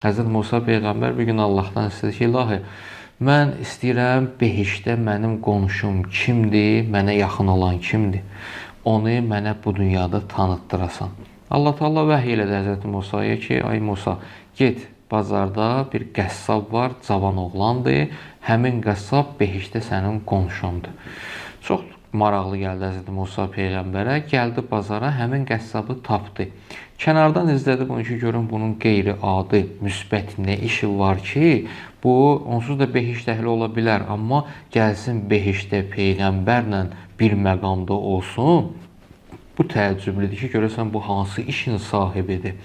Həzrət Musa Peyğəmbər bir gün Allahdan istədi ki, ilahi, mən istəyirəm behişdə mənim qonşum kimdir, mənə yaxın olan kimdir? Onu mənə bu dünyada tanıtdırasan. Allah Teala vəhiy elədi Həzrət Musaya ki, ay Musa, get bazarda bir qəssab var, cavan oğlandır, həmin qəssab behişdə sənin qonşundur. Çox maraqlı gəldi Həzrət Musa Peyğəmbərə, gəldi bazara, həmin qəssabı tapdı. Kənardan izlədi bunu ki, görün bunun qeyri-adi, müsbət nə işi var ki, bu onsuz da behişt əhli ola bilər, amma gəlsin behişdə Peyğəmbərlə bir məqamda olsun, bu təəccüblidir ki, görəsən bu hansı işin sahibidir.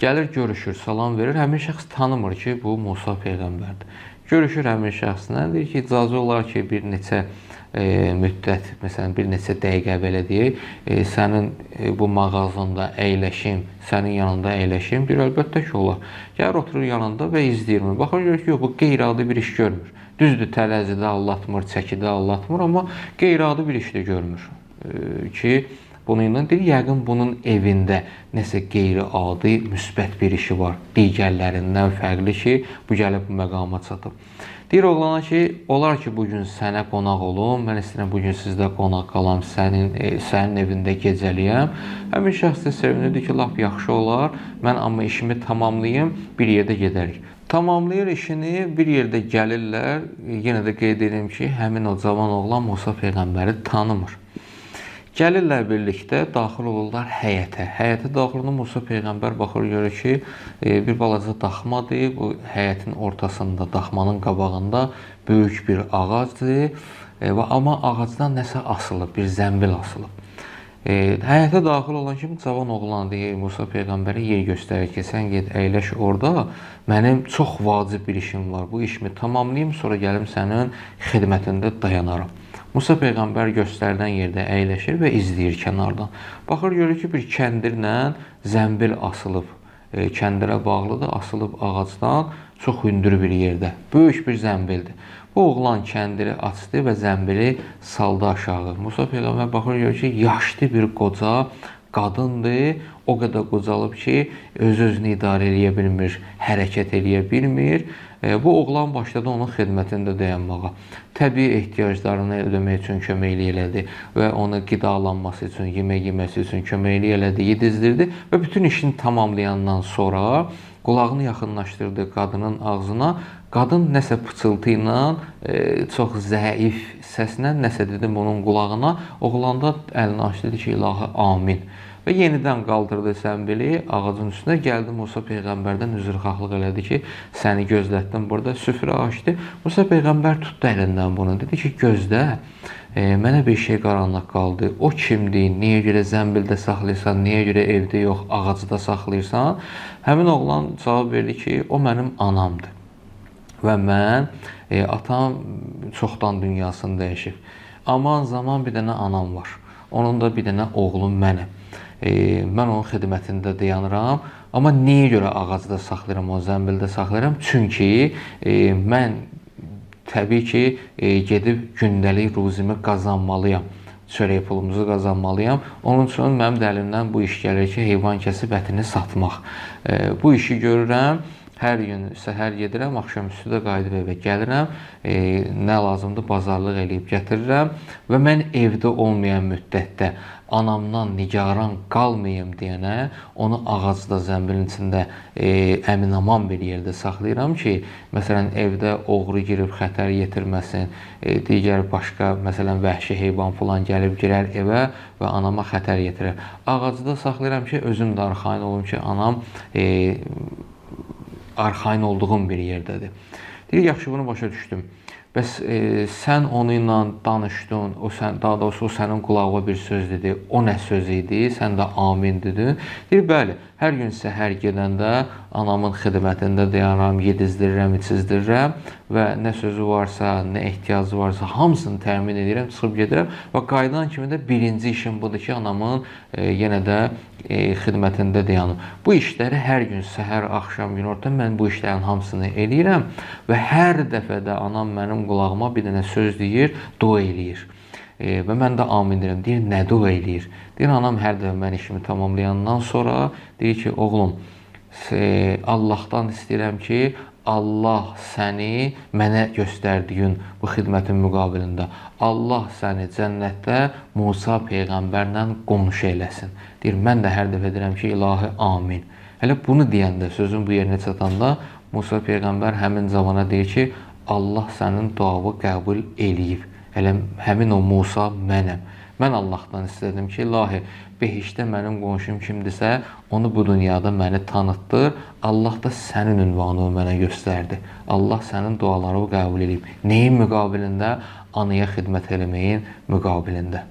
Gəlir, görüşür, salam verir, həmin şəxs tanımır ki, bu Musa Peyğəmbərdir. Görüşür həmin şəxslə, deyir ki, icazə olar ki, bir neçə müddət, məsələn, bir neçə dəqiqə belə deyək, sənin bu mağazanda əyləşim, sənin yanında əyləşim, deyir, əlbəttə ki, olar. Gəlir, oturur yanında və izləyir. Baxır, görür ki, yox, bu qeyri-adi bir iş görmür. Düzdür, tələzidə allatmır, çəkidə allatmır, amma qeyri-adi bir iş də görmür ki, bununla deyir, yəqin bunun evində nəsə qeyri-adi, müsbət bir işi var. Digərlərindən fərqli ki, bu gəlib bu məqama çatıb. Deyir oğlana ki, olar ki, bugün sənə qonaq olum, mən istəyirəm bugün sizdə qonaq qalam, sənin evində gecəliyəm. Həmin şəxs də sevinirdi ki, lap yaxşı olar, mən amma işimi tamamlayım, bir yerdə gedərik. Tamamlayır işini, bir yerdə gəlirlər, yenə də qeyd edim ki, həmin o cavan oğlan Musa Peyğəmbəri tanımır. Gəlirlər birlikdə, daxil olurlar həyətə. Həyətə daxil olan Musa Peyğəmbər baxır, görür ki, bir balaca daxmadır. Bu həyətin ortasında, daxmanın qabağında böyük bir ağacdır. Amma ağacdan nəsə asılıb, bir zəmbil asılıb. Həyətə daxil olan kimi cavan oğlan deyir, Musa Peyğəmbərə yer göstərir ki, sən get əyləş orada, mənim çox vacib bir işim var. Bu işimi tamamlayayım, sonra gəlim sənin xidmətində dayanaram. Musa Peyğəmbər göstərilən yerdə əyləşir və izləyir kənardan. Baxır, görür ki, bir kəndirlə zəmbil asılıb. Kəndirə bağlıdır, asılıb ağacdan çox hündür bir yerdə. Böyük bir zəmbildir. Bu oğlan kəndiri açdı və zəmbili saldı aşağı. Musa Peyğəmbər baxır, görür ki, yaşlı bir qoca qadındır. O qədər qocalıb ki, öz-özünü idarə edə bilmir, hərəkət edə bilmir. Bu oğlan başladı onun xidmətində dayanmağa. Təbii ehtiyaclarını ödəmək üçün köməklik elədi və onu qidalanması üçün, yemək yeməsi üçün köməklik elədi, yedizdirdi və bütün işini tamamlayandan sonra qulağını yaxınlaşdırdı qadının ağzına. Qadın nəsə pıçıltı ilə, çox zəif səslə nəsə dedi onun qulağına. Oğlan da əlini açdı, dedi ki, ilahi amin. Və yenidən qaldırdı zəmbili ağacın üstünə, gəldi Musa Peyğəmbərdən üzrxahlıq elədi ki, səni gözlətdim burada, süfrə açdı. Musa Peyğəmbər tutdu əlindən bunu, dedi ki, gözlə, mənə bir şey qaranlıq qaldı. O kimdir, niyə görə zəmbildə saxlayırsan, niyə görə evdə yox, ağacda saxlayırsan? Həmin oğlan cavab verdi ki, o mənim anamdır. Və mən, atam çoxdan dünyasını dəyişib. Aman zaman bir dənə anam var, onun da bir dənə oğlum mənəm. Mən onun xidmətində dayanıram, amma niyə görə ağacda saxlayıram, o zəmbildə saxlayıram? Çünki mən təbii ki, gedib gündəlik ruzimi qazanmalıyam, çörək pulumuzu qazanmalıyam. Onun üçün mənim də əlimdən bu iş gəlir ki, heyvan kəsib ətini satmaq. Bu işi görürəm. Hər gün səhər gedirəm, axşamüstü də qayıdıb evə gəlirəm, nə lazımdır bazarlıq eləyib gətirirəm və mən evdə olmayan müddətdə anamdan nigaran qalmayım deyənə onu ağacda, zəmbilin içində əmin-aman bir yerdə saxlayıram ki, məsələn, evdə oğru girib xətər yetirməsin, digər başqa, məsələn, vəhşi heyvan falan gəlib girər evə və anama xətər yetirir. Ağacda saxlayıram ki, özüm də arxayın olum ki, anam arxayın olduğum bir yerdədir. Deyir, yaxşı, bunu başa düşdüm. Bəs sən onunla danışdın, daha doğrusu o sənin qulağına bir söz dedi, o nə söz idi, sən də amin dedin. Deyir, bəli, hər gün səhər gedəndə anamın xidmətində dayanıram, yedizdirirəm, içizdirirəm və nə sözü varsa, nə ehtiyacı varsa hamısını təmin edirəm, çıxıb gedirəm və qayıdan kimi də birinci işim budur ki, anamın yenə də xidmətində dayanım. Bu işləri hər gün səhər, axşam, günorta mən bu işlərin hamısını eləyirəm və hər dəfə də anam mənim qulağıma bir dənə söz deyir, dua eləyir. Və mən də amin deyirəm. Deyir, nə dua eləyir? Deyir, anam hər dəfə mən işimi tamamlayandan sonra deyir ki, oğlum, Allahdan istəyirəm ki, Allah səni mənə göstərdiyin bu xidmətin müqabilində Allah səni cənnətdə Musa peyğəmbərlə qonşu eləsin. Deyir, mən də hər dəfə deyirəm ki, ilahi amin. Hələ bunu deyəndə, sözün bu yerinə çatanda Musa peyğəmbər həmin zamana deyir ki, Allah sənin duanı qəbul eləyib. Hələ həmin o Musa mənəm. Mən Allahdan istədim ki, ilahi, behişdə mənim qonşum kimdirsə, onu bu dünyada məni tanıtdır. Allah da sənin ünvanını mənə göstərdi. Allah sənin dualarını qəbul edib. Neyin müqabilində? Anaya xidmət eləməyin müqabilində.